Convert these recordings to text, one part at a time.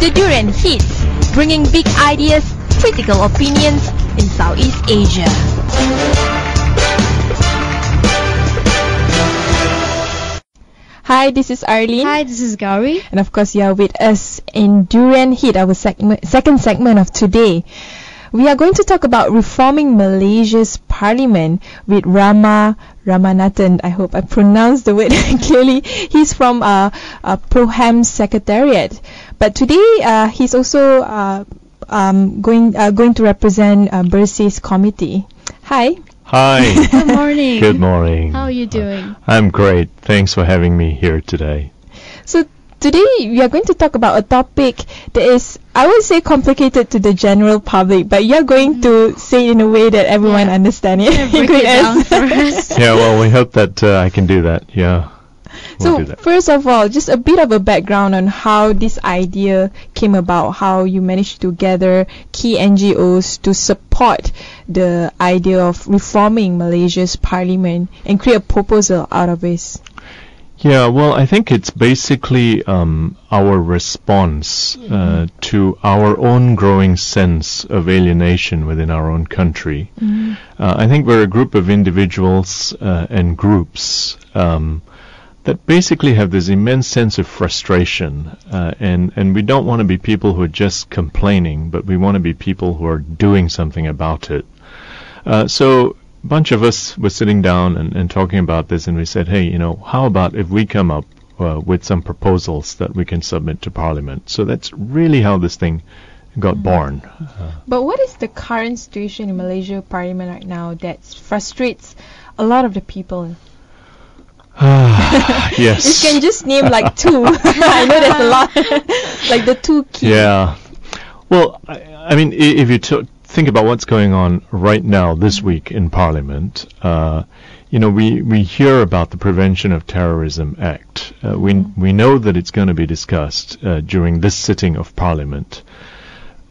The Durian Heat, bringing big ideas, critical opinions in Southeast Asia. Hi, this is Arlene. Hi, this is Gowri. And of course, you are with us in Durian Heat, our second segment of today. We are going to talk about reforming Malaysia's parliament with Ramanathan. I hope I pronounced the word clearly. He's from PROHAM Secretariat. But today, he's also going to represent Bersih's committee. Hi. Hi. Good morning. Good morning. How are you doing? I'm great. Thanks for having me here today. So today we are going to talk about a topic that is, I would say, complicated to the general public, but you're going to say it in a way that everyone understands it. Break it down for us. Yeah, well, we hope that I can do that. Yeah. So first of all, just a bit of a background on how this idea came about, how you managed to gather key NGOs to support the idea of reforming Malaysia's parliament and create a proposal out of this. Yeah, well, I think it's basically our response to our own growing sense of alienation within our own country. I think we're a group of individuals and groups that basically have this immense sense of frustration, and we don't want to be people who are just complaining, but we want to be people who are doing something about it. So a bunch of us were sitting down and talking about this, and we said, hey, how about if we come up with some proposals that we can submit to Parliament? So that's really how this thing got born. But what is the current situation in Malaysia Parliament right now that frustrates a lot of the people? Yes. You can just name like two. I know there's a lot. Like the two key. Yeah. Well, I mean, if you think about what's going on right now this week in Parliament, we hear about the Prevention of Terrorism Act. We know that it's going to be discussed during this sitting of Parliament.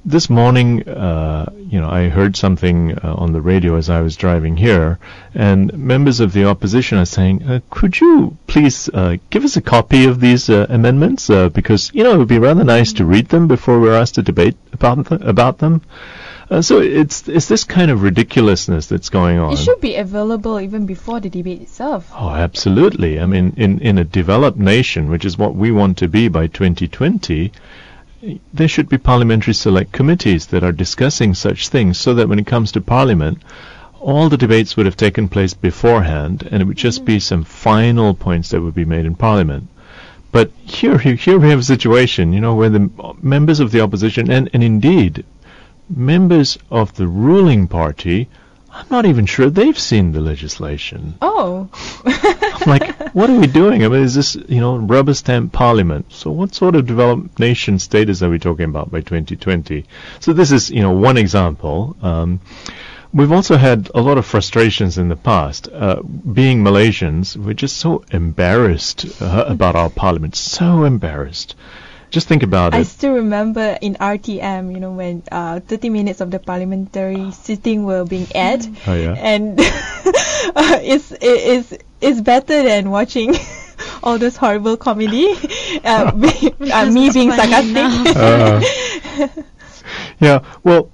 This morning, I heard something on the radio as I was driving here, and members of the opposition are saying, could you please give us a copy of these amendments? Because, it would be rather nice to read them before we're asked to debate about them. So it's this kind of ridiculousness that's going on. It should be available even before the debate itself. Oh, absolutely. I mean, in a developed nation, which is what we want to be by 2020, there should be parliamentary select committees that are discussing such things, so that when it comes to Parliament, all the debates would have taken place beforehand, and it would just be some final points that would be made in Parliament. But here we have a situation, where the members of the opposition, and indeed members of the ruling party, I'm not even sure they've seen the legislation. Oh. I'm like, what are we doing? I mean, is this, rubber stamp Parliament? So what sort of developed nation status are we talking about by 2020? So this is, one example. We've also had a lot of frustrations in the past. Being Malaysians, we're just so embarrassed about our Parliament. So embarrassed. Just think about it. I still remember in RTM, when 30 minutes of the parliamentary sitting were being aired. Oh, yeah. And it's better than watching all those horrible comedy. Me being sarcastic. Yeah, well,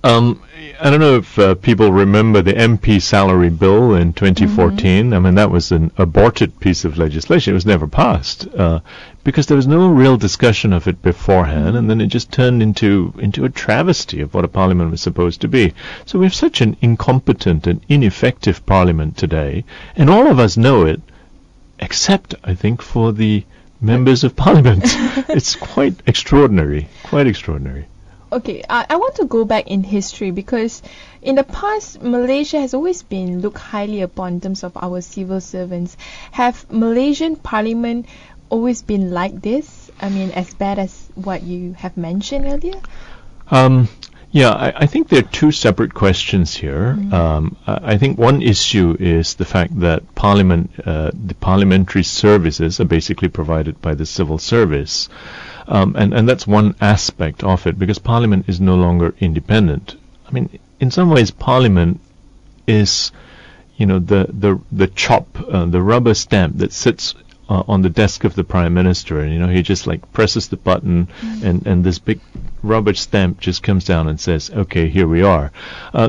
I don't know if people remember the MP salary bill in 2014. I mean, that was an aborted piece of legislation. It was never passed because there was no real discussion of it beforehand, and then it just turned into a travesty of what a parliament was supposed to be. So we have such an incompetent and ineffective parliament today, and all of us know it, except, I think, for the members of parliament. It's quite extraordinary, Okay, I want to go back in history, because in the past, Malaysia has always been looked highly upon in terms of our civil servants. Have Malaysian parliament always been like this? I mean, as bad as what you have mentioned earlier? I think there are two separate questions here. I think one issue is the fact that the parliamentary services are basically provided by the civil service. And that's one aspect of it, because Parliament is no longer independent. I mean, in some ways, Parliament is, the chop, the rubber stamp that sits on the desk of the Prime Minister, and he just like presses the button, and this big rubber stamp just comes down and says, "Okay, here we are."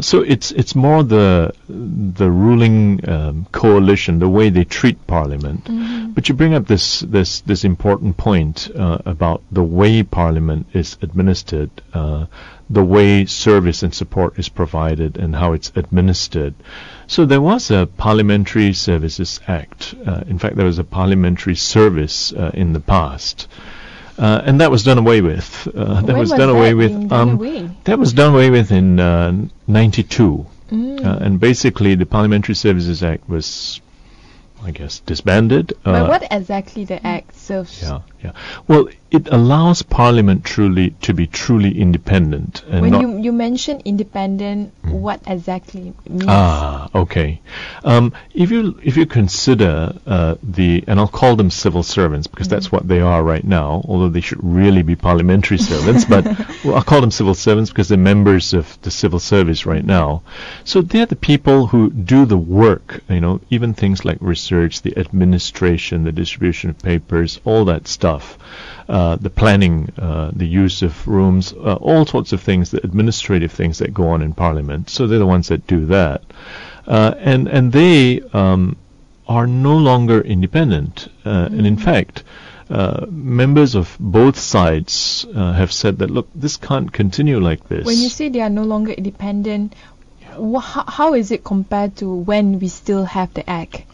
So it's more the ruling coalition, the way they treat Parliament. But you bring up this important point about the way Parliament is administered, the way service and support is provided, and how it's administered. So there was a Parliamentary Services Act. In fact, there was a parliamentary service in the past. And that was done away with. That was done away in 92. And basically, the Parliamentary Services Act was, I guess, disbanded. But what exactly the Act serves? Yeah. Well, it allows Parliament to be truly independent. And when you mention independent, what exactly means? Okay. If you consider and I'll call them civil servants because that's what they are right now, although they should really be parliamentary servants, but I'll call them civil servants because they're members of the civil service right now. So they're the people who do the work, even things like research, the administration, the distribution of papers, all that stuff. The planning, the use of rooms, all sorts of things, the administrative things that go on in Parliament. So they're the ones that do that. And they are no longer independent. And in fact, members of both sides have said that, look, this can't continue like this. When you say they are no longer independent, how is it compared to when we still have the Act?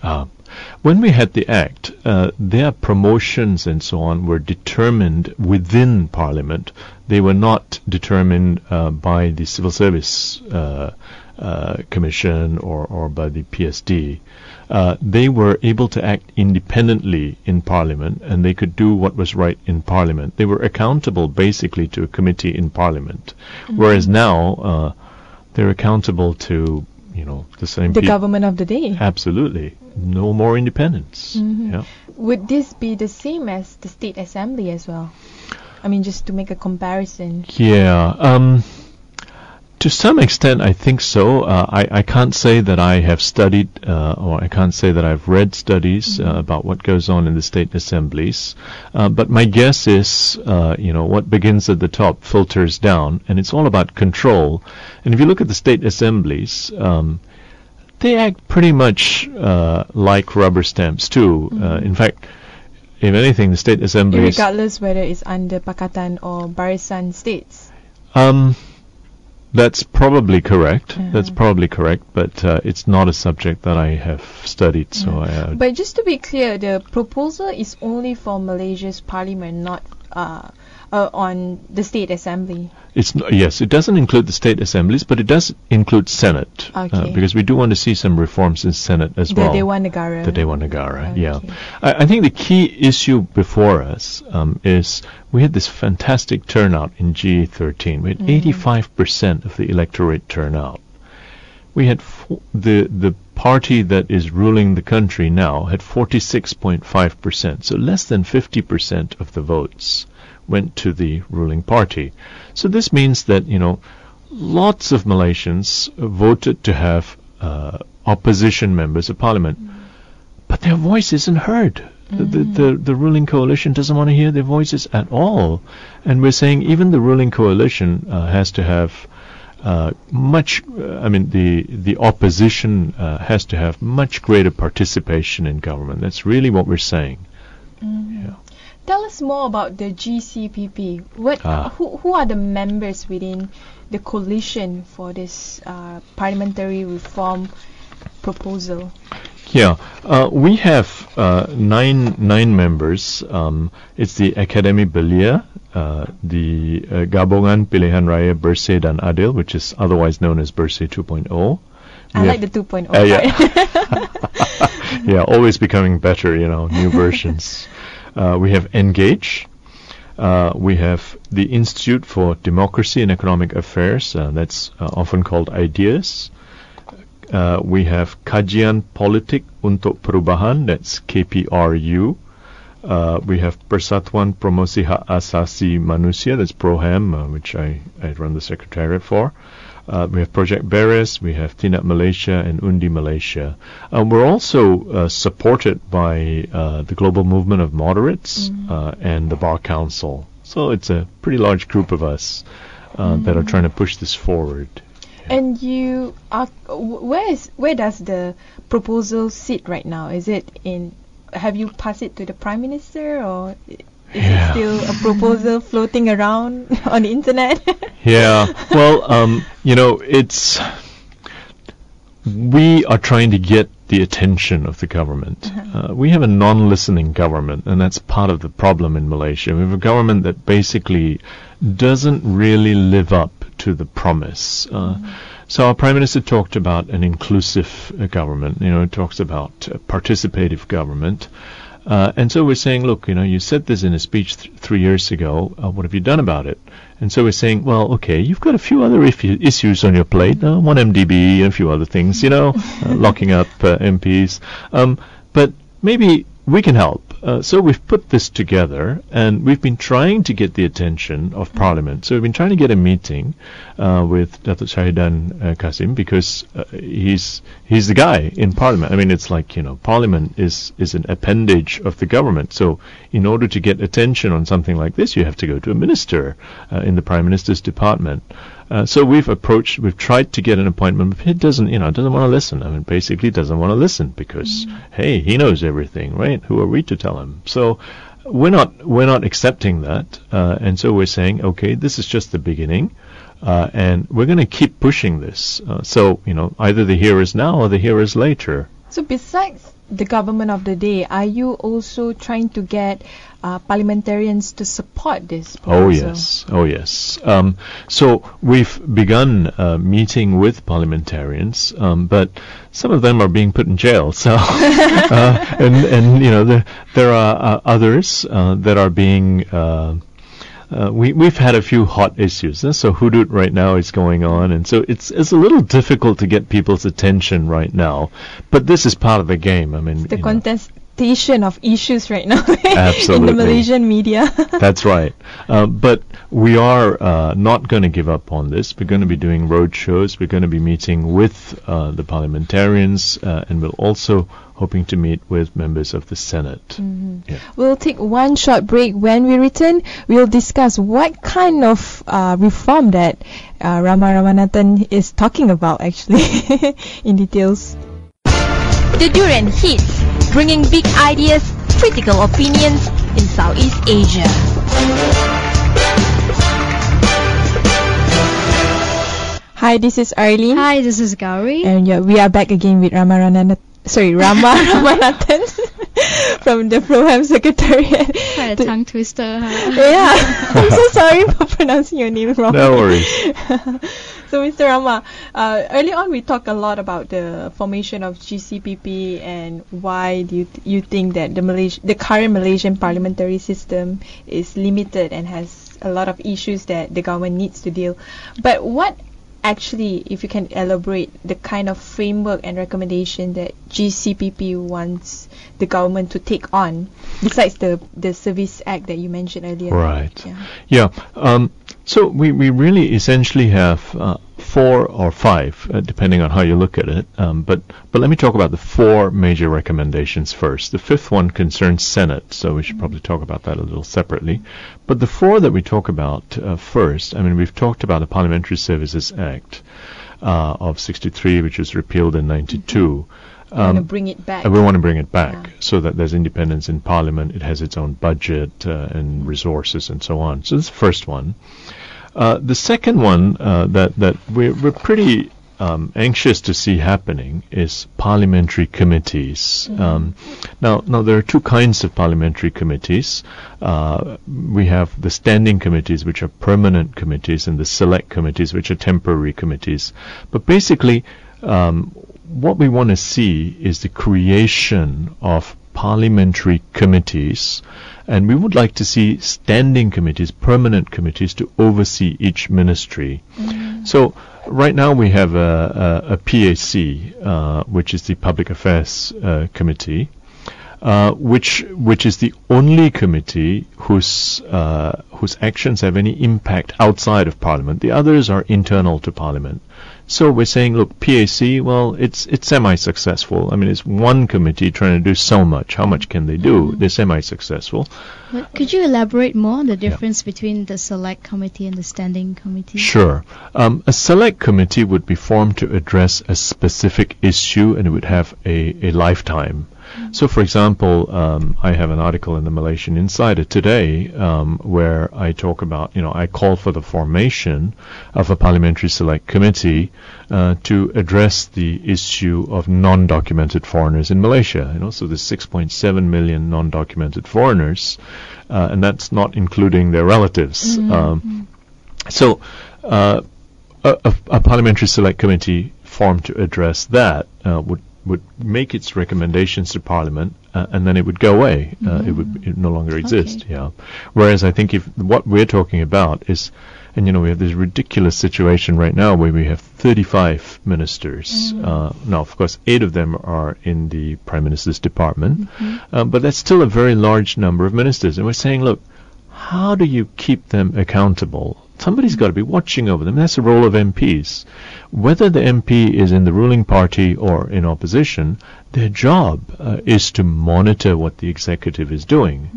When we had the Act, their promotions and so on were determined within Parliament. They were not determined by the Civil Service Commission or by the PSD. They were able to act independently in Parliament, and they could do what was right in Parliament. They were accountable basically to a committee in Parliament, whereas now they're accountable to the same the government of the day. Absolutely. No more independence. Yeah. Would this be the same as the State Assembly as well? I mean, just to make a comparison. Yeah. To some extent, I think so. I can't say that I have studied or I can't say that I've read studies about what goes on in the state assemblies. But my guess is, what begins at the top filters down, and it's all about control. And if you look at the state assemblies, they act pretty much like rubber stamps too. In fact, if anything, the state assemblies, regardless whether it's under Pakatan or Barisan states. That's probably correct. That's probably correct, but it's not a subject that I have studied. So, but just to be clear, the proposal is only for Malaysia's parliament, not on the state assembly. Yes, it doesn't include the state assemblies, but it does include Senate, because we do want to see some reforms in Senate as well. The Dewan Negara. The Dewan Negara, yeah. I think the key issue before us is we had this fantastic turnout in G13. We had 85% of the electorate turnout. We had the party that is ruling the country now had 46.5%, so less than 50% of the votes went to the ruling party. So this means that, lots of Malaysians voted to have opposition members of parliament, but their voice isn't heard. The ruling coalition doesn't want to hear their voices at all. And we're saying even the ruling coalition has to have the opposition has to have much greater participation in government. That's really what we're saying. Yeah. Tell us more about the GCPP. Who are the members within the coalition for this parliamentary reform proposal? Yeah, we have nine members. It's the Akademi Belia, the Gabungan Pilihan Raya Bersih dan Adil, which is otherwise known as Bersih 2.0. I like the 2.0 part. Yeah, always becoming better, new versions. We have Engage. We have the Institute for Democracy and Economic Affairs. That's often called IDEAS. We have Kajian Politik untuk Perubahan. That's KPRU. We have Persatuan Promosi Hak Asasi Manusia. That's PROHAM, which I run the Secretariat for. We have Project Beres, we have Tindak Malaysia and Undi Malaysia. We're also supported by the Global Movement of Moderates and the Bar Council. So it's a pretty large group of us that are trying to push this forward. And you are, where does the proposal sit right now? Is it have you passed it to the Prime Minister, or is it still a proposal floating around on the internet? Well, we are trying to get the attention of the government. We have a non-listening government, and that's part of the problem in Malaysia. We have a government that basically doesn't really live up to the promise. So our Prime Minister talked about an inclusive government, talks about participative government. And so we're saying, look, you said this in a speech 3 years ago. What have you done about it? And so we're saying, well, okay, you've got a few other issues on your plate. 1MDB and a few other things, locking up MPs. But maybe we can help. So we've put this together, and we've been trying to get the attention of Parliament. So we've been trying to get a meeting with Datuk Syahidan Kasim, because he's the guy in Parliament. I mean, it's like, Parliament is an appendage of the government. So in order to get attention on something like this, you have to go to a minister in the Prime Minister's department. So we've tried to get an appointment, but he doesn't want to listen. I mean, basically doesn't want to listen because, hey, he knows everything, right? Who are we to tell him? So we're not accepting that. And so we're saying, okay, this is just the beginning. And we're going to keep pushing this. So, either the here is now or the here is later. So besides the government of the day, are you also trying to get parliamentarians to support this proposal? Oh yes. So we've begun meeting with parliamentarians, but some of them are being put in jail. So there are others that are being. We've had a few hot issues. So Hudud right now is going on, and so it's a little difficult to get people's attention right now. But this is part of the game. I mean, the contestation of issues right now absolutely. in the Malaysian media. That's right. But we are not going to give up on this. We're going to be doing road shows. We're going to be meeting with the parliamentarians, and we'll also hoping to meet with members of the Senate. Yeah. We'll take one short break. When we return, we'll discuss what kind of reform that Ramanathan is talking about, actually, in details. The Durian Heat, bringing big ideas, critical opinions in Southeast Asia. Hi, this is Arlene. Hi, this is Gowri. And we are back again with Rama Ramanathan from the PROHAM Secretariat. Quite a tongue twister, huh? Yeah, I'm so sorry for pronouncing your name wrong. No worries. So, Mr. Rama, early on we talked a lot about the formation of GCPP and why do you think that the current Malaysian parliamentary system is limited and has a lot of issues that the government needs to deal. But what actually, if you can elaborate, the kind of framework and recommendation that GCPP wants the government to take on, besides the Service Act that you mentioned earlier? Right. Yeah. So we really essentially have 4 or 5, depending on how you look at it. But let me talk about the 4 major recommendations first. The 5th one concerns Senate, so we should probably talk about that a little separately. But the 4 that we talk about first, I mean, we've talked about the Parliamentary Services Act of 63, which was repealed in 92. We want to bring it back. We want to bring it back so that there's independence in Parliament. It has its own budget and resources and so on. So that's the first one. The second one that we're pretty anxious to see happening is parliamentary committees. Now there are 2 kinds of parliamentary committees. We have the standing committees, which are permanent committees, and the select committees, which are temporary committees. But basically, what we want to see is the creation of parliamentary committees, and we would like to see standing committees, permanent committees, to oversee each ministry. So right now we have a PAC, which is the Public Affairs Committee, which is the only committee whose actions have any impact outside of Parliament. The others are internal to Parliament. So we're saying, look, PAC, well, it's semi-successful. I mean, it's one committee trying to do so much. How much can they do? They're semi-successful. But could you elaborate more on the difference between the select committee and the standing committee? Sure. A select committee would be formed to address a specific issue, and it would have a lifetime. So, for example, I have an article in the Malaysian Insider today where I talk about, I call for the formation of a parliamentary select committee to address the issue of non-documented foreigners in Malaysia. So there's 6.7 million non-documented foreigners, and that's not including their relatives. So a parliamentary select committee formed to address that would make its recommendations to Parliament, and then it would go away. It would no longer exist. Okay. Yeah. Whereas I think if what we're talking about is, and we have this ridiculous situation right now where we have 35 ministers. Now, of course, 8 of them are in the Prime Minister's department, but that's still a very large number of ministers. And we're saying, look, how do you keep them accountable? Somebody's got to be watching over them. That's the role of MPs. Whether the MP is in the ruling party or in opposition, their job is to monitor what the executive is doing.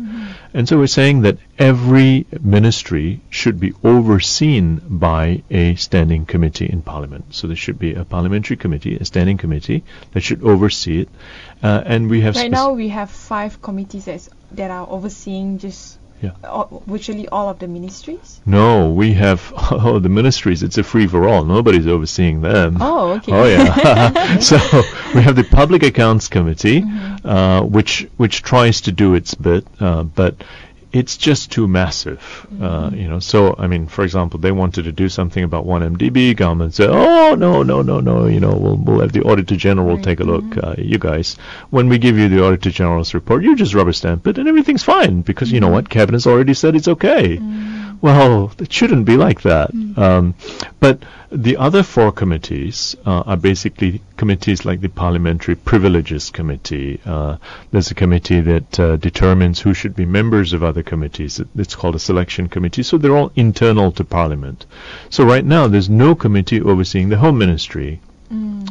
And so we're saying that every ministry should be overseen by a standing committee in Parliament. So there should be a parliamentary committee, a standing committee, that should oversee it. And we have... Right now we have 5 committees that are overseeing just... virtually all of the ministries? No, we have the ministries. It's a free-for-all. Nobody's overseeing them. Oh, okay. Oh, yeah. So we have the Public Accounts Committee, which tries to do its bit, but it's just too massive. So, I mean, for example, they wanted to do something about 1MDB. Government said, oh, no, we'll have the Auditor General take a look. You guys, when we give you the Auditor General's report, you just rubber stamp it and everything's fine because you know what? Cabinet's already said it's okay. Well, it shouldn't be like that. But the other 4 committees are basically committees like the Parliamentary Privileges Committee. There's a committee that determines who should be members of other committees. It's called a selection committee. So they're all internal to Parliament. So right now there's no committee overseeing the Home Ministry.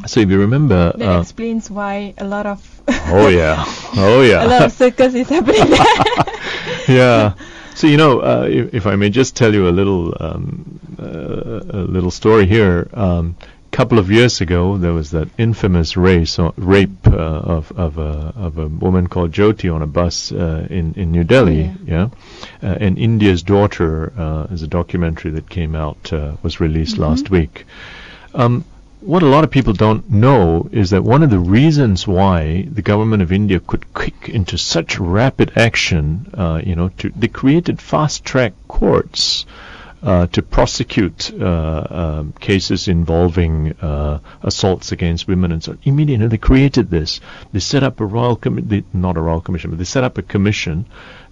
So if you remember... That explains why a lot of... Oh yeah. a lot of circus is happening there. Yeah. So if I may just tell you a little story here. Couple of years ago, there was that infamous rape of a woman called Jyoti on a bus in New Delhi. And India's Daughter is a documentary that came out, was released last week. What a lot of people don't know is that one of the reasons why the government of India could kick into such rapid action, they created fast-track courts to prosecute cases involving assaults against women and so on. Immediately, they created this. They set up a not a royal commission, but they set up a commission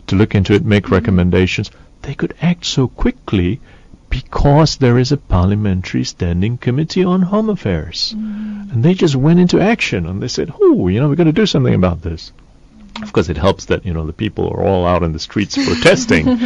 to look into it, make recommendations. They could act so quickly because there is a parliamentary standing committee on home affairs. And they just went into action and they said, we're going to do something about this. Of course, it helps that, the people are all out in the streets protesting.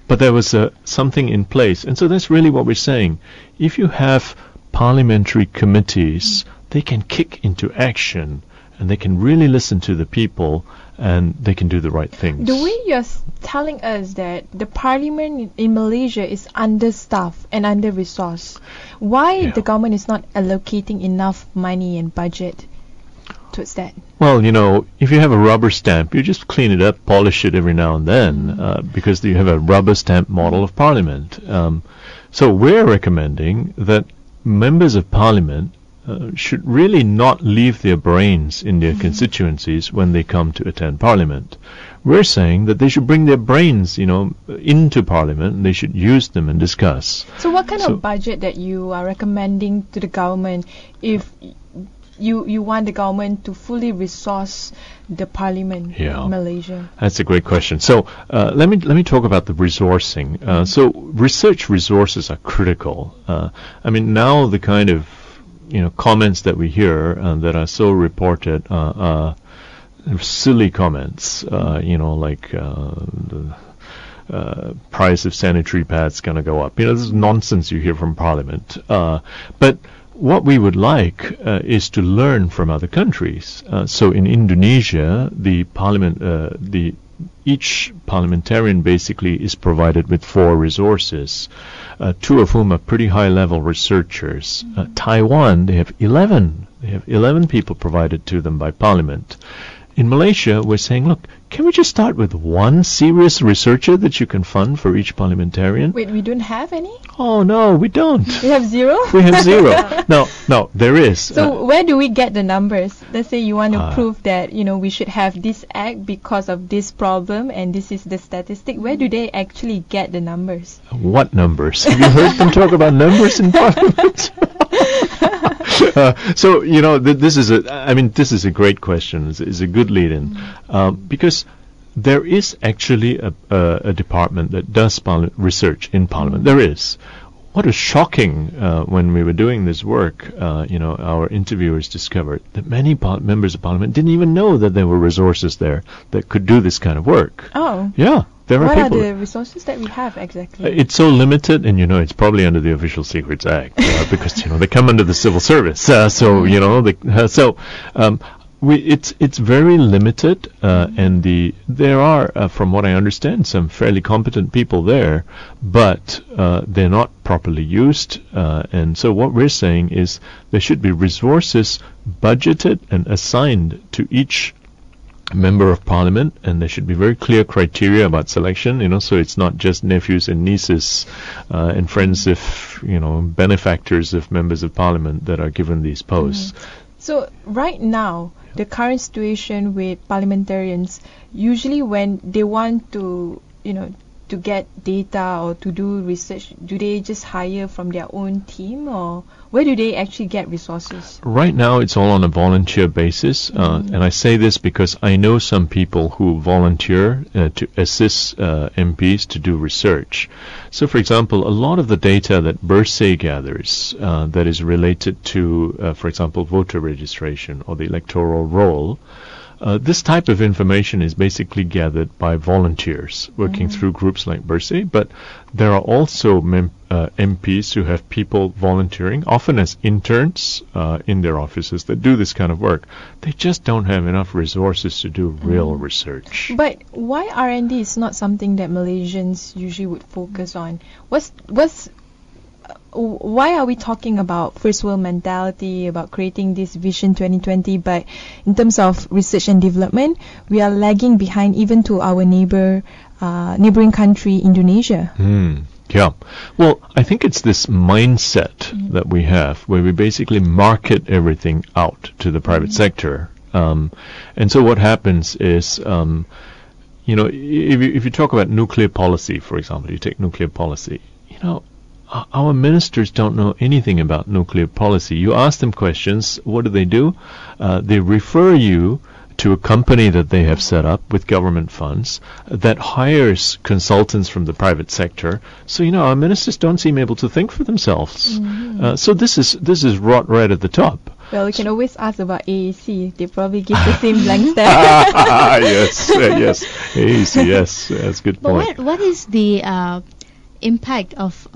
But there was something in place. And so that's really what we're saying. If you have parliamentary committees, they can kick into action and they can really listen to the people and they can do the right things. The way you're telling us that the parliament in Malaysia is understaffed and under-resourced, why the government is not allocating enough money and budget towards that? Well, if you have a rubber stamp, you just clean it up, polish it every now and then, because you have a rubber stamp model of parliament. So we're recommending that members of parliament should really not leave their brains in their constituencies when they come to attend Parliament. We're saying that they should bring their brains, into Parliament and they should use them and discuss. So what kind of budget that you are recommending to the government if you want the government to fully resource the Parliament in Malaysia? That's a great question. So let me talk about the resourcing. So research resources are critical. Now the kind of comments that we hear that are so reported silly comments, like price of sanitary pads going to go up. This is nonsense you hear from Parliament. But what we would like is to learn from other countries. So in Indonesia, each parliamentarian basically is provided with 4 resources, 2 of whom are pretty high-level researchers. Taiwan, they have 11. They have 11 people provided to them by Parliament. In Malaysia, we're saying, look, can we just start with 1 serious researcher that you can fund for each parliamentarian? Wait, we don't have any? Oh, no, we don't. We have 0? We have 0. No, there is. So where do we get the numbers? Let's say you want to prove that, we should have this act because of this problem and this is the statistic. Where do they actually get the numbers? What numbers? Have you heard them talk about numbers in Parliament? So this is a great question. It's a good lead-in, because there is actually a department that does research in Parliament. There is. What was shocking when we were doing this work, our interviewers discovered that many members of Parliament didn't even know that there were resources there that could do this kind of work. Oh. Yeah. What are the resources that we have exactly? It's so limited, and it's probably under the Official Secrets Act because they come under the civil service. It's very limited, and there are, from what I understand, some fairly competent people there, but they're not properly used. And so what we're saying is there should be resources budgeted and assigned to each member of Parliament, and there should be very clear criteria about selection, so it's not just nephews and nieces and friends of, benefactors of members of Parliament that are given these posts. So right now, the current situation with parliamentarians, usually when they want to, to get data or to do research, do they just hire from their own team, or where do they actually get resources? Right now, it's all on a volunteer basis, and I say this because I know some people who volunteer to assist MPs to do research. So, for example, a lot of the data that Bersih gathers that is related to, for example, voter registration or the electoral roll, this type of information is basically gathered by volunteers working through groups like Bersih, but there are also MPs who have people volunteering, often as interns in their offices, that do this kind of work. They just don't have enough resources to do real research. But why R&D is not something that Malaysians usually would focus on? Why are we talking about first world mentality, about creating this Vision 2020, but in terms of research and development, we are lagging behind even to our neighboring country, Indonesia? Yeah. Well, I think it's this mindset that we have where we basically market everything out to the private sector. And so what happens is, if you talk about nuclear policy, for example, you take nuclear policy, our ministers don't know anything about nuclear policy. You ask them questions, what do? They refer you to a company that they have set up with government funds that hires consultants from the private sector. So, our ministers don't seem able to think for themselves. So this is rot right at the top. Well, we can always ask about AAC. They probably give the same blank stare. Yes, AAC, yes, that's a good point. But what is the impact of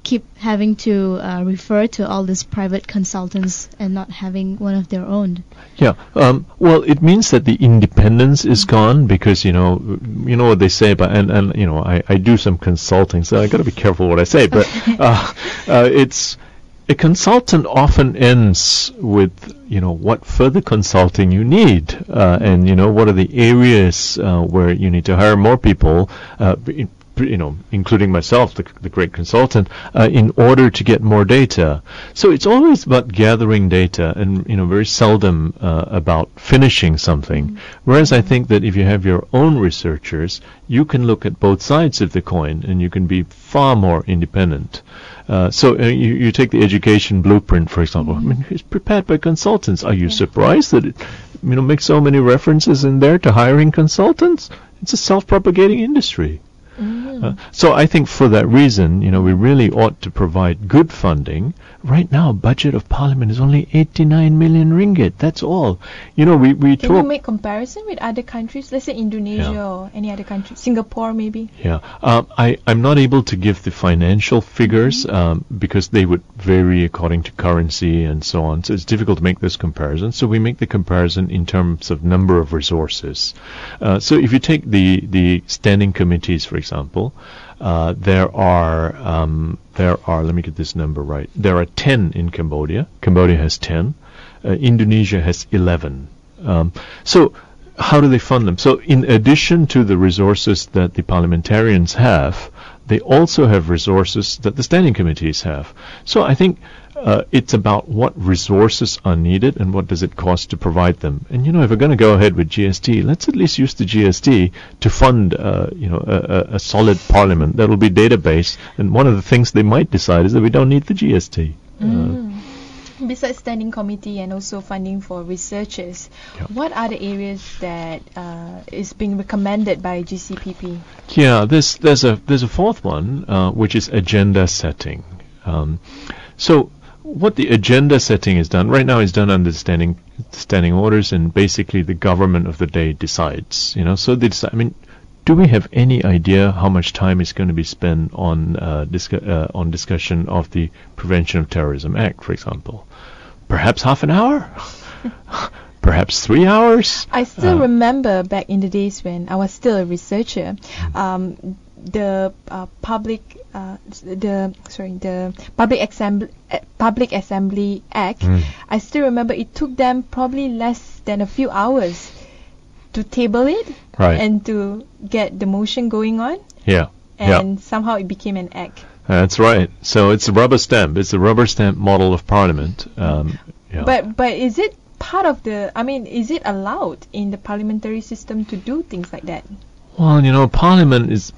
keep having to refer to all these private consultants and not having one of their own? Yeah, well, it means that the independence is gone because you know what they say about, and I do some consulting, so I got to be careful what I say, but it's a consultant often ends with what further consulting you need, and what are the areas where you need to hire more people, including myself, the great consultant, in order to get more data. So it's always about gathering data and, very seldom about finishing something. Whereas I think that if you have your own researchers, you can look at both sides of the coin and you can be far more independent. So you take the education blueprint, for example. I mean, it's prepared by consultants. Are you surprised that it makes so many references in there to hiring consultants? It's a self-propagating industry. So I think for that reason, we really ought to provide good funding. Right now, budget of Parliament is only 89 million ringgit. That's all. We Can you make comparison with other countries? Let's say Indonesia or any other country, Singapore maybe. Yeah, I'm not able to give the financial figures because they would vary according to currency and so on. So it's difficult to make those comparisons. So we make the comparison in terms of number of resources. So if you take the standing committees, for example, there are, let me get this number right. There are 10 in Cambodia. Cambodia has 10. Indonesia has 11. So how do they fund them? So in addition to the resources that the parliamentarians have, they also have resources that the standing committees have. So I think it's about what resources are needed and what does it cost to provide them. And if we're going to go ahead with GST, let's at least use the GST to fund a solid parliament that will be database. And one of the things they might decide is that we don't need the GST. Besides standing committee and also funding for researchers, what are the areas that is being recommended by GCPP? Yeah, there's a fourth one, which is agenda setting. So what the agenda setting is done right now is done under standing orders, and basically the government of the day decides. So they decide. I mean, do we have any idea how much time is going to be spent on discussion of the Prevention of Terrorism Act, for example? Perhaps half an hour? Perhaps 3 hours? I still remember back in the days when I was still a researcher, the Public Assembly Act. I still remember it took them probably less than a few hours to table it and to get the motion going on. And somehow it became an act. That's right. So it's a rubber stamp. It's a rubber stamp model of Parliament. But is it part of is it allowed in the parliamentary system to do things like that? Well, Parliament is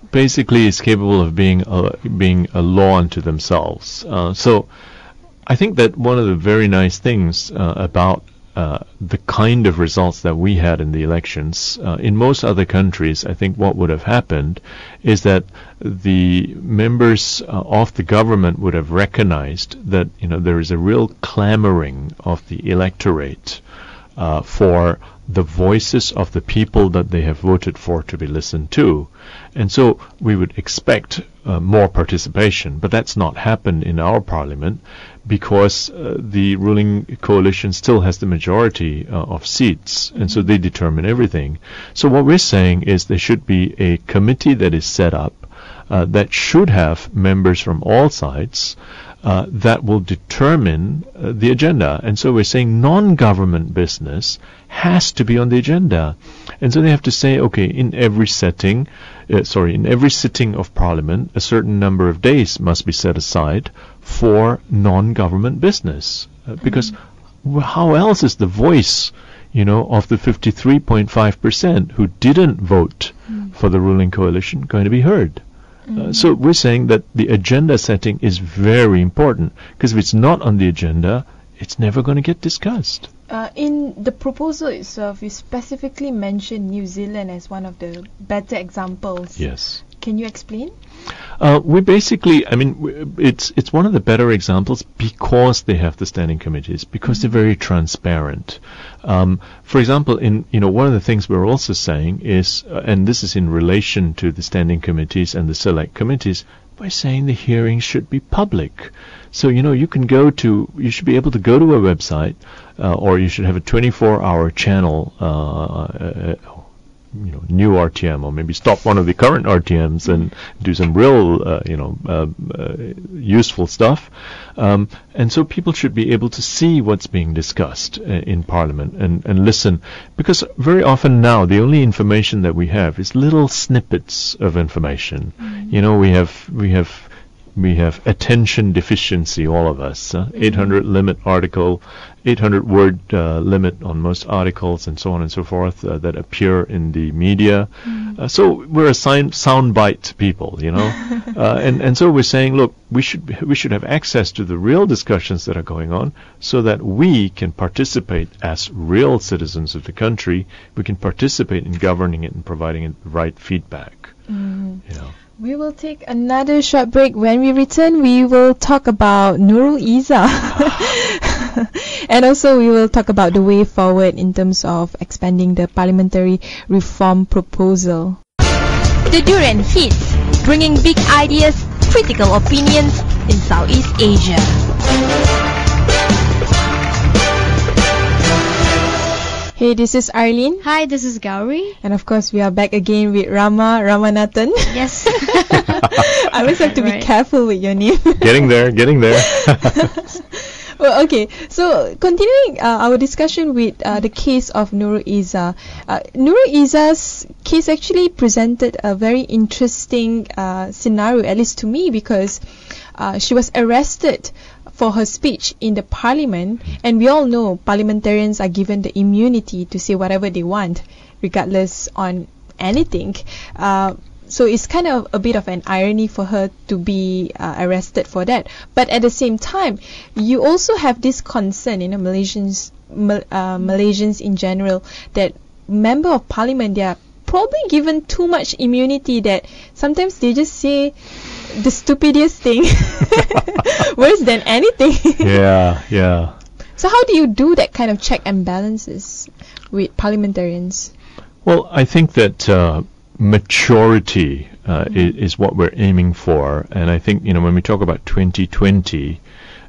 capable of being a law unto themselves. So I think that one of the very nice things about the kind of results that we had in the elections, in most other countries, I think what would have happened is that the members of the government would have recognized that there is a real clamoring of the electorate for the voices of the people that they have voted for to be listened to. And so we would expect more participation, but that's not happened in our parliament because the ruling coalition still has the majority of seats, and so they determine everything. So what we're saying is there should be a committee that is set up that should have members from all sides that will determine the agenda. And so we're saying non-government business has to be on the agenda. And so they have to say, okay, in every sitting of Parliament, a certain number of days must be set aside for non-government business. Because how else is the voice, of the 53.5% who didn't vote for the ruling coalition going to be heard? So we're saying that the agenda setting is very important, because if it's not on the agenda, it's never going to get discussed. In the proposal itself, you specifically mentioned New Zealand as one of the better examples. Yes. Can you explain? We basically, it's one of the better examples because they have the standing committees, because they're very transparent. For example, one of the things we're also saying is, and this is in relation to the standing committees and the select committees, by saying the hearings should be public. So, you should be able to go to a website, or you should have a 24-hour channel, new RTM, or maybe stop one of the current RTMs and do some real, useful stuff. And so people should be able to see what's being discussed in Parliament and listen, because very often now the only information that we have is little snippets of information. We have attention deficiency, all of us. 800 word limit on most articles, and so on and so forth that appear in the media. So we're a soundbite people, and so we're saying, look, we should have access to the real discussions that are going on, so that we can participate as real citizens of the country. We can participate in governing it and providing it the right feedback. We will take another short break. When we return, we will talk about Nurul Izzah. And also we will talk about the way forward in terms of expanding the parliamentary reform proposal. The Durian Heat, bringing big ideas, critical opinions in Southeast Asia. Hey, this is Arlene. Hi, this is Gowri. And of course, we are back again with Ramanathan. Yes. I always have to be careful with your name. Getting there. Well, okay. So, continuing our discussion with the case of Nurul Izzah. Nurul Izzah's case actually presented a very interesting scenario, at least to me, because she was arrested for her speech in the parliament, and we all know parliamentarians are given the immunity to say whatever they want, regardless on anything. So it's kind of a bit of an irony for her to be arrested for that. But at the same time, you also have this concern, Malaysians in general, that member of parliament, they are probably given too much immunity that sometimes they just say the stupidest thing worse than anything. Yeah. So how do you do that kind of check and balances with parliamentarians? Well, I think that maturity is what we're aiming for, and I think when we talk about 2020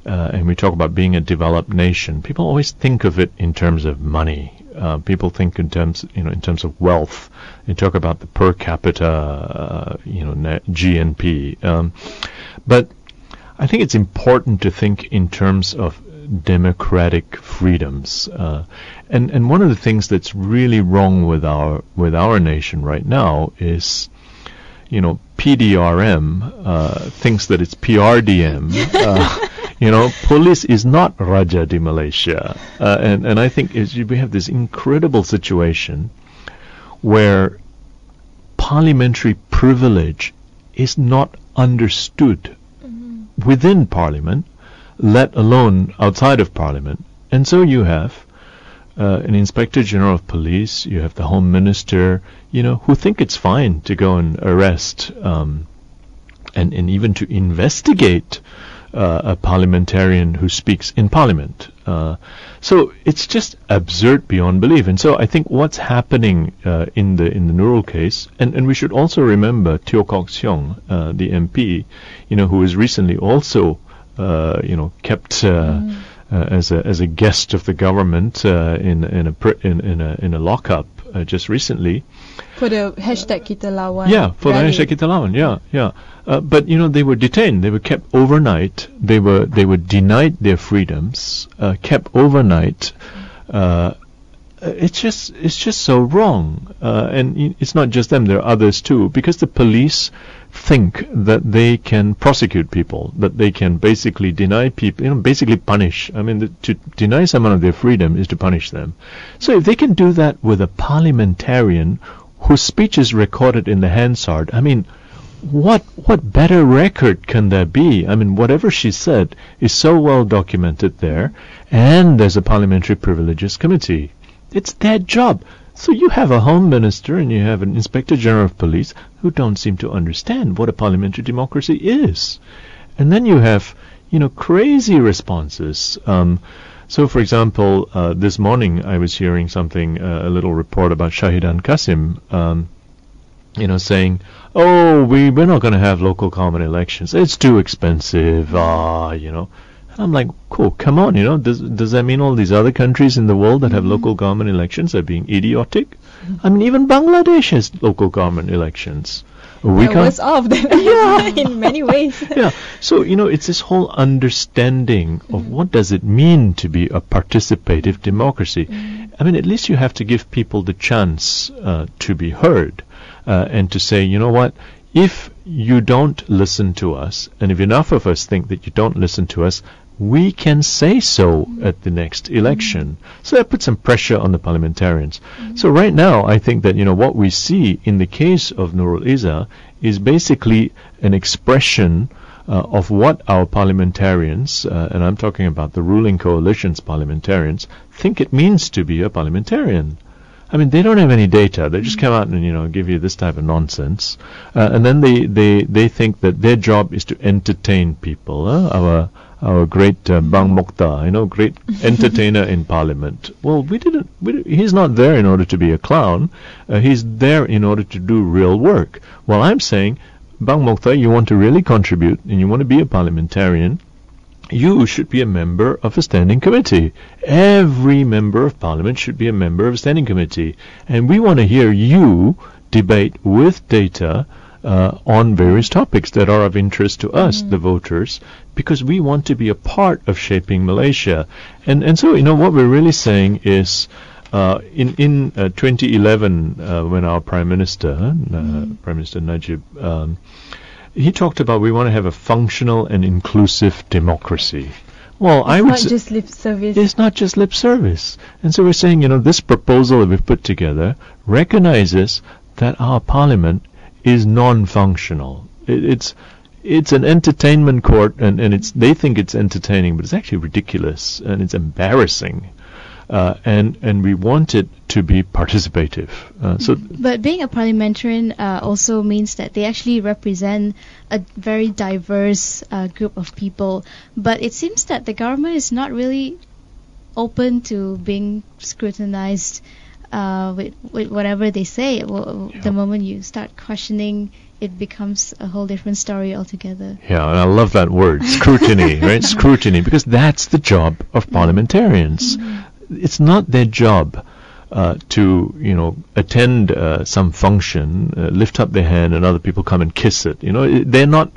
and we talk about being a developed nation, people always think of it in terms of money. People think in terms of wealth. They talk about the per capita, GNP. But I think it's important to think in terms of democratic freedoms. And one of the things that's really wrong with our nation right now is, PDRM thinks that it's PRDM. Police is not Raja di Malaysia. And I think we have this incredible situation where parliamentary privilege is not understood within Parliament, let alone outside of Parliament. And so you have an Inspector General of Police, you have the Home Minister, who think it's fine to go and arrest and even to investigate a parliamentarian who speaks in Parliament. So it's just absurd beyond belief. And so I think what's happening in the Nurul case, and we should also remember Teo Kok Siong, the MP, who was recently also kept as a guest of the government in a lockup just recently. For the hashtag Kita Lawan. Yeah, for the hashtag Kita Lawan. Yeah. But they were detained. They were kept overnight. They were denied their freedoms, kept overnight. It's just so wrong. And it's not just them. There are others too, because the police think that they can prosecute people, that they can basically deny people, basically punish. I mean, to deny someone of their freedom is to punish them. So if they can do that with a parliamentarian whose speech is recorded in the Hansard, I mean, what better record can there be? I mean, whatever she said is so well documented there, and there's a Parliamentary Privileges Committee. It's their job. So you have a Home Minister and you have an Inspector General of Police who don't seem to understand what a parliamentary democracy is. And then you have, crazy responses. So, for example, this morning I was hearing something, a little report about Shahidan Qasim, saying, we're not going to have local government elections. It's too expensive, And I'm like, cool, come on, does that mean all these other countries in the world that have local government elections are being idiotic? I mean, even Bangladesh has local government elections. We can't. Worse off than in many ways. Yeah. So, it's this whole understanding of what does it mean to be a participative democracy. I mean, at least you have to give people the chance to be heard and to say, you know what, if you don't listen to us, and if enough of us think that you don't listen to us, we can say so at the next election. So that puts some pressure on the parliamentarians. So right now, I think that, what we see in the case of Nurul Izzah is basically an expression of what our parliamentarians, and I'm talking about the ruling coalition's parliamentarians, think it means to be a parliamentarian. I mean, they don't have any data. They just come out and give you this type of nonsense, and then they think that their job is to entertain people. Our great Bang Mokhtar, great entertainer in Parliament. Well, he's not there in order to be a clown. He's there in order to do real work. Well, I'm saying, Bang Mokhtar, you want to really contribute and you want to be a parliamentarian, you should be a member of a standing committee. Every member of Parliament should be a member of a standing committee. And we want to hear you debate with data on various topics that are of interest to us, the voters, because we want to be a part of shaping Malaysia. And so, what we're really saying is, in 2011, when our Prime Minister, Prime Minister Najib, he talked about we want to have a functional and inclusive democracy. Well, it's not just lip service. It's not just lip service. And so we're saying, this proposal that we've put together recognizes that our Parliament is non-functional. It's an entertainment court, and they think it's entertaining, but it's actually ridiculous and it's embarrassing. And we want it to be participative. But being a parliamentarian also means that they actually represent a very diverse group of people. But it seems that the government is not really open to being scrutinized with whatever they say. The moment you start questioning, it becomes a whole different story altogether. Yeah, and I love that word, scrutiny, right? Scrutiny, because that's the job of parliamentarians. It's not their job to attend some function, lift up their hand, and other people come and kiss it. They're not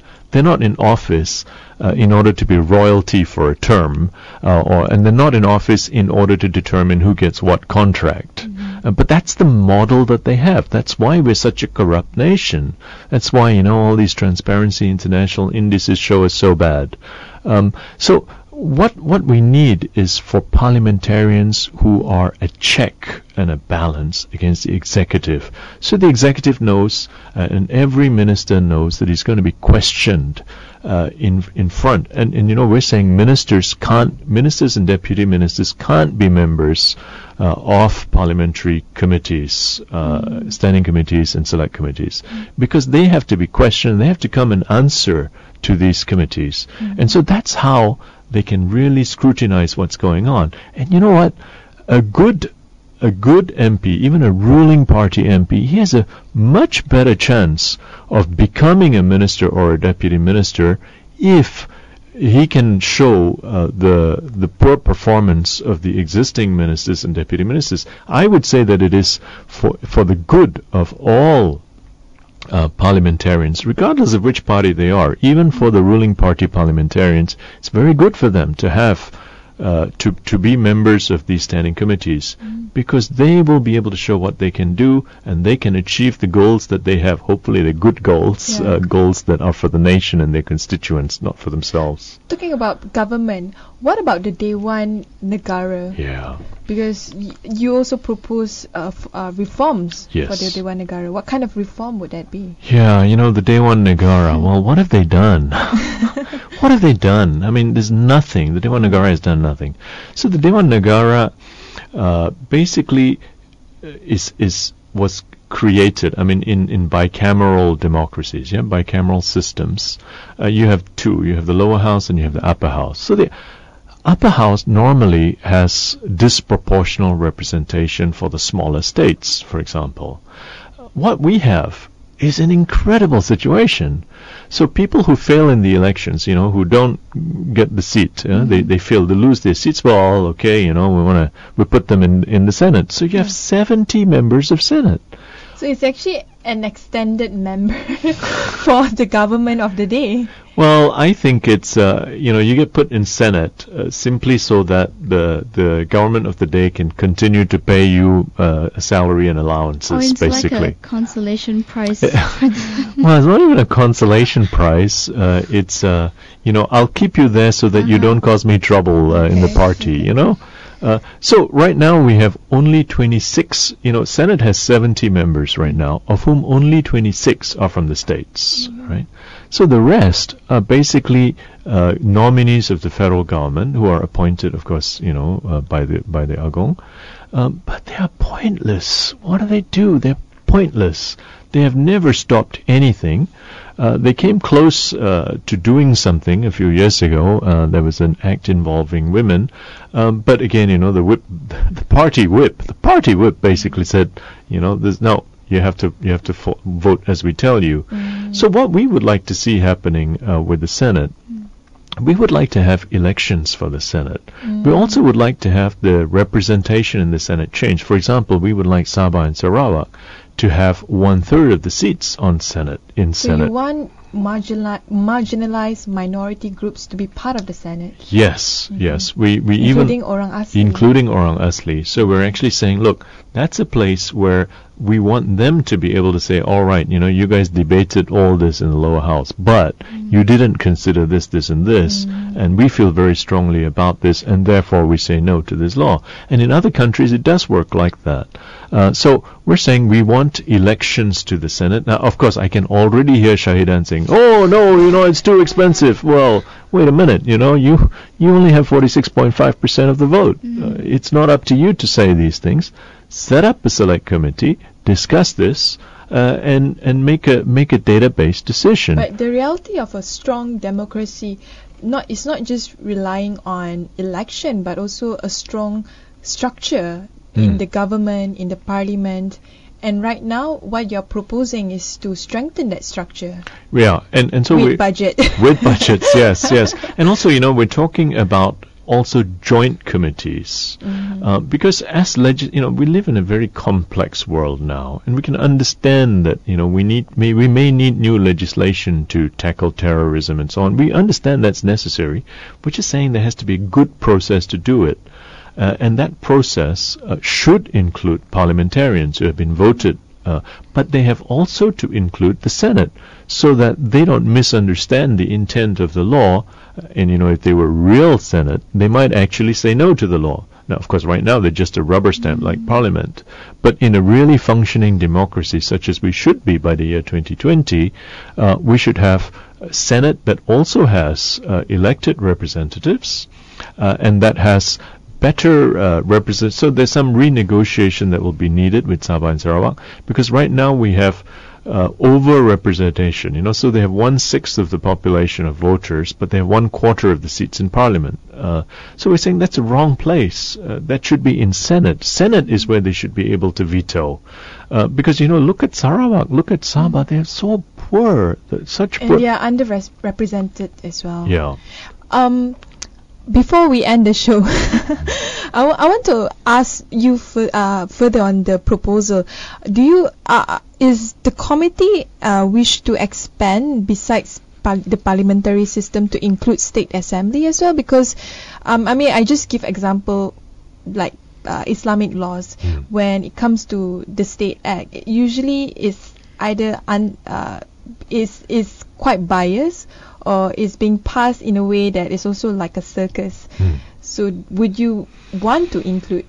in office in order to be royalty for a term, and they're not in office in order to determine who gets what contract. But that's the model that they have. That's why we're such a corrupt nation. That's why all these Transparency International indices show us so bad. So what we need is for parliamentarians who are a check and a balance against the executive. So the executive knows, and every minister knows, that he's going to be questioned in front. And we're saying ministers and deputy ministers can't be members of parliamentary committees, standing committees and select committees, because they have to be questioned. They have to come and answer to these committees. And so that's how they can really scrutinize what's going on. And you know what? A good MP, even a ruling party MP, he has a much better chance of becoming a minister or a deputy minister if he can show the poor performance of the existing ministers and deputy ministers. I would say that it is for the good of all parliamentarians, regardless of which party they are, even for the ruling party parliamentarians, it's very good for them to have to be members of these standing committees, because they will be able to show what they can do, and they can achieve the goals that they have. Hopefully they're good goals, goals that are for the nation and their constituents, not for themselves. Talking about government, what about the Dewan Negara? Yeah. Because you also propose reforms Yes. for the Dewan Negara. What kind of reform would that be? Yeah, the Dewan Negara, well, what have they done? What have they done? I mean, there's nothing. The Dewan Negara has done nothing. So the Dewan Negara basically was created, I mean, in bicameral democracies, bicameral systems. You have two. You have the lower house and you have the upper house. So the upper house normally has disproportional representation for the smaller states, for example. What we have is an incredible situation. So people who fail in the elections, who don't get the seat, they fail, they lose their seats. Well, okay, we put them in the Senate. So you have 70 members of Senate. So it's actually an extended member for the government of the day. Well, I think it's you get put in Senate simply so that the government of the day can continue to pay you a salary and allowances, it's basically. like a consolation prize. Well, it's not even a consolation prize. It's I'll keep you there so that you don't cause me trouble in the party. So right now we have only 26. Senate has 70 members right now, of whom only 26 are from the states, right? So the rest are basically nominees of the federal government who are appointed, of course, by the Agong. But they are pointless. What do? They're pointless. They have never stopped anything. They came close to doing something a few years ago. There was an act involving women, but again, the party whip basically said, there's no. You have to vote as we tell you. So what we would like to see happening with the Senate, we would like to have elections for the Senate. We also would like to have the representation in the Senate change. For example, we would like Sabah and Sarawak to have 1/3 of the seats on Senate. So you want marginalized minority groups to be part of the Senate? Yes, yes. We including Orang Asli. Including Orang Asli. So we're actually saying, look, that's a place where we want them to be able to say, all right, you guys debated all this in the lower house, but you didn't consider this, this, and this, and we feel very strongly about this, and therefore we say no to this law. And in other countries, it does work like that. So we're saying we want elections to the Senate. Now, of course, I can already hear Shahidan saying, oh, no, it's too expensive. Well, wait a minute, you only have 46.5% of the vote. It's not up to you to say these things. Set up a select committee, discuss this, and make a database decision. But the reality of a strong democracy, it's not just relying on election, but also a strong structure in the government, in the parliament. And right now, what you're proposing is to strengthen that structure. Yeah, and so with budget. With budgets, yes. And also, we're talking about also joint committees, because as we live in a very complex world now, and we can understand that we may need new legislation to tackle terrorism and so on. We understand that's necessary. We're just saying there has to be a good process to do it. And that process should include parliamentarians who have been voted, but they have also to include the Senate, so that they don't misunderstand the intent of the law. And if they were real Senate, they might actually say no to the law. Now, of course, right now they're just a rubber stamp like Parliament. But in a really functioning democracy, such as we should be by the year 2020, we should have a Senate that also has elected representatives, and that has better so there's some renegotiation that will be needed with Sabah and Sarawak, because right now we have over-representation, so they have 1/6 of the population of voters, but they have 1/4 of the seats in Parliament. So we're saying that's a wrong place. That should be in Senate. Senate is where they should be able to veto. Because, look at Sarawak, look at Sabah, they're so poor, such poor. And they are underrepresented as well. Yeah. Before we end the show, I want to ask you further on the proposal. Is the committee wish to expand besides the parliamentary system to include state assembly as well? Because I just give example like Islamic laws. When it comes to the State Act, it usually is either is quite biased, or is being passed in a way that is also like a circus. So would you want to include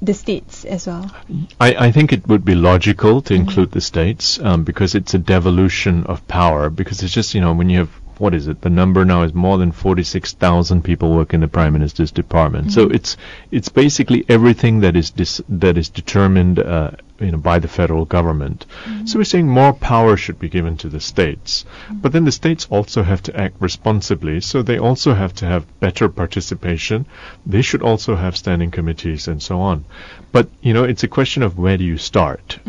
the states as well? I think it would be logical to include the states, because it's a devolution of power, because it's just, when you have, what is it, the number now is more than 46,000 people work in the Prime Minister's department. So it's basically everything that is determined by the federal government. So we're saying more power should be given to the states. But then the states also have to act responsibly, so they also have to have better participation. They should also have standing committees and so on. But, it's a question of where do you start?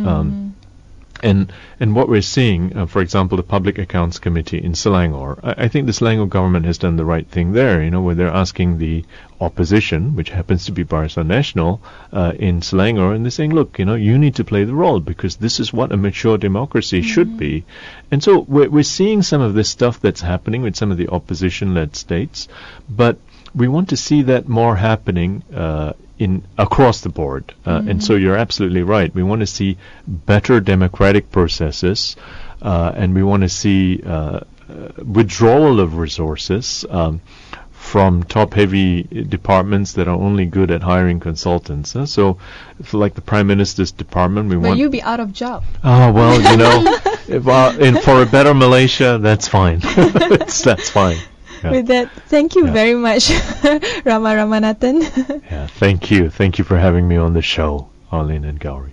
And what we're seeing, for example, the Public Accounts Committee in Selangor, I think the Selangor government has done the right thing there, where they're asking the opposition, which happens to be Barisan Nasional, in Selangor, and they're saying, look, you need to play the role, because this is what a mature democracy should be. And so we're seeing some of this stuff that's happening with some of the opposition-led states, but we want to see that more happening across the board. And so you're absolutely right. We want to see better democratic processes, and we want to see withdrawal of resources from top-heavy departments that are only good at hiring consultants. So like the Prime Minister's department, we want... But you'll be out of job. Oh, well, For a better Malaysia, that's fine. That's fine. Yeah. With that, thank you very much, Ramanathan. Yeah, thank you. Thank you for having me on the show, Arlene and Gowri.